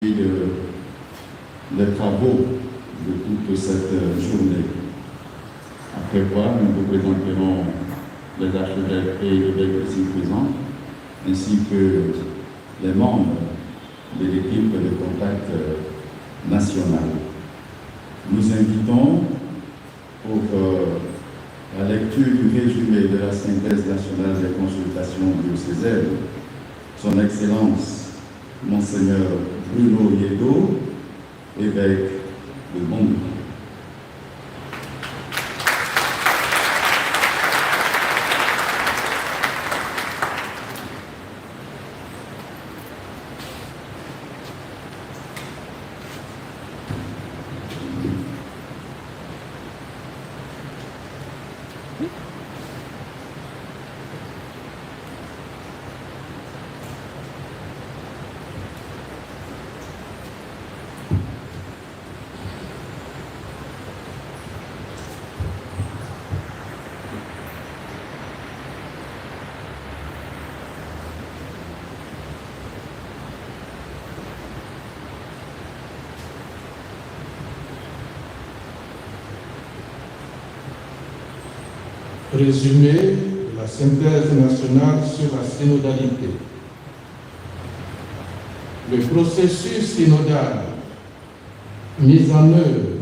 les travaux de toute cette journée. Après quoi, nous vous présenterons les archevêques et évêques ici présents, ainsi que les membres de l'équipe de contact national. Nous invitons pour la lecture du résumé de la synthèse nationale des consultations diocésaines, Son Excellence Monseigneur Bruno Yedo, évêque de Bondy. Résumé de la synthèse nationale sur la synodalité. Le processus synodal mis en œuvre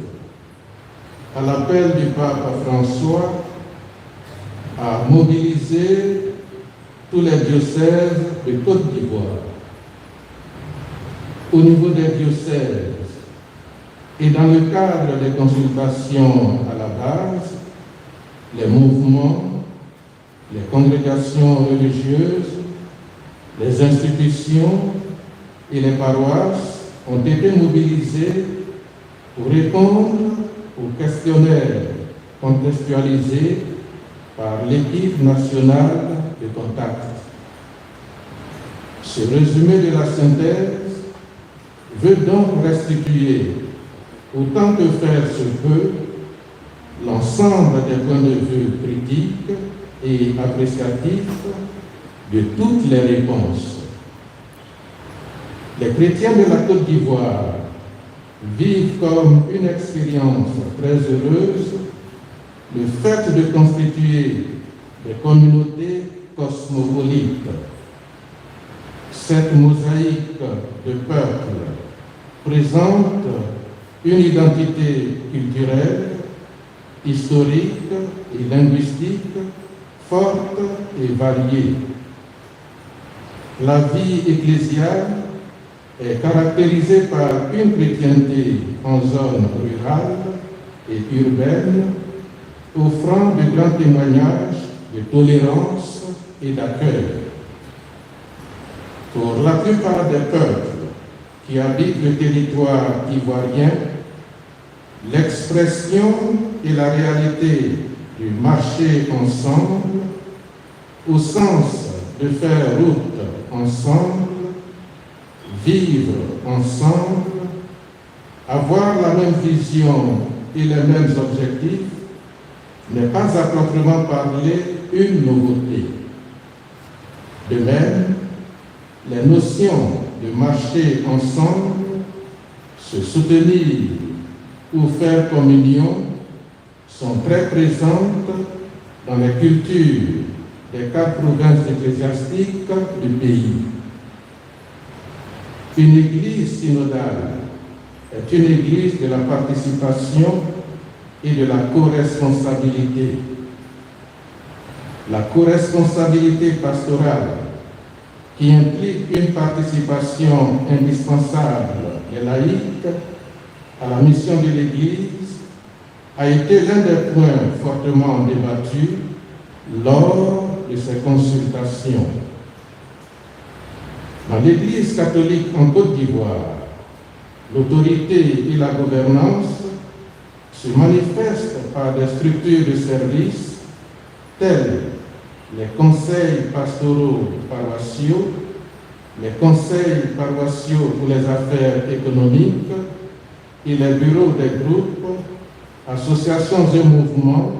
à l'appel du pape François a mobilisé tous les diocèses de Côte d'Ivoire. Au niveau des diocèses et dans le cadre des consultations à la base, les mouvements, les congrégations religieuses, les institutions et les paroisses ont été mobilisés pour répondre aux questionnaires contextualisés par l'équipe nationale de contact. Ce résumé de la synthèse veut donc restituer, autant que faire se peut, l'ensemble des points de vue critiques et appréciatifs de toutes les réponses. Les chrétiens de la Côte d'Ivoire vivent comme une expérience très heureuse le fait de constituer des communautés cosmopolites. Cette mosaïque de peuples présente une identité culturelle, historique et linguistique forte et variée. La vie ecclésiale est caractérisée par une chrétienté en zone rurale et urbaine, offrant de grands témoignages de tolérance et d'accueil. Pour la plupart des peuples qui habitent le territoire ivoirien, l'expression et la réalité du marcher ensemble, au sens de faire route ensemble, vivre ensemble, avoir la même vision et les mêmes objectifs, n'est pas à proprement parler une nouveauté. De même, les notions de marcher ensemble, se soutenir ou faire communion sont très présentes dans les cultures des 4 provinces ecclésiastiques du pays. Une église synodale est une église de la participation et de la co-responsabilité. La co-responsabilité pastorale, qui implique une participation indispensable et laïque à la mission de l'Église, a été l'un des points fortement débattus lors de ces consultations. Dans l'Église catholique en Côte d'Ivoire, l'autorité et la gouvernance se manifestent par des structures de services telles les conseils pastoraux paroissiaux, les conseils paroissiaux pour les affaires économiques et les bureaux des groupes, associations et mouvements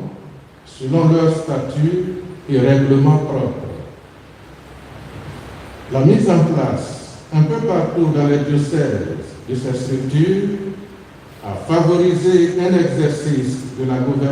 selon leur statut et règlement propre. La mise en place un peu partout dans les diocèses de ces structures à favoriser un exercice de la gouvernance